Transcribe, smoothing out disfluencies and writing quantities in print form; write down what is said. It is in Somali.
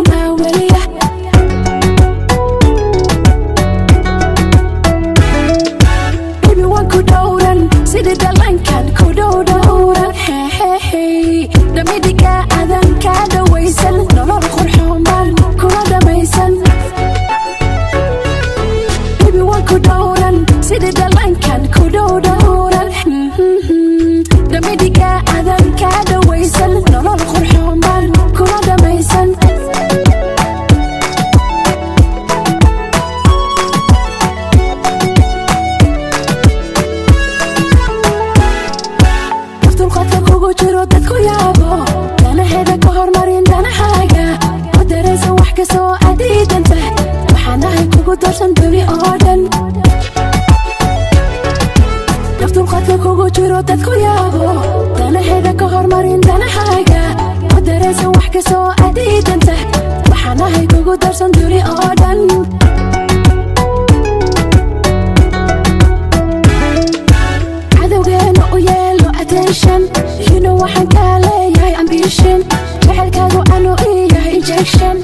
kumaweliya baby waan ku dhowran sida dhalankan ku dhowran hey damidiga adan ka dhawaysan nolol qurxoon baan kula dhamaysan baby waan ku dhowran sida dhalankan ku dhowran damidiga adan ka dhawaysan nolol qurxoon baan kula dhamaysan dulqaadka kugu jiro dadku yaabo danaheeda ka hormarin danahaaga u daraysan wax kastoo aad diidan tahay waxaan ahay kugu doorsan duni oo dhan dulqaadka kugu jiro dadku yaabo danaheeda ka hormarin danahaaga u daraysan wax kastoo aad diidan tahay waxaan ahay kugu doorsan duni oo dhan cadowgeena u yeelo attention you know waxaan kaa leeyahay ambition jecelkaagu anu iyahay injection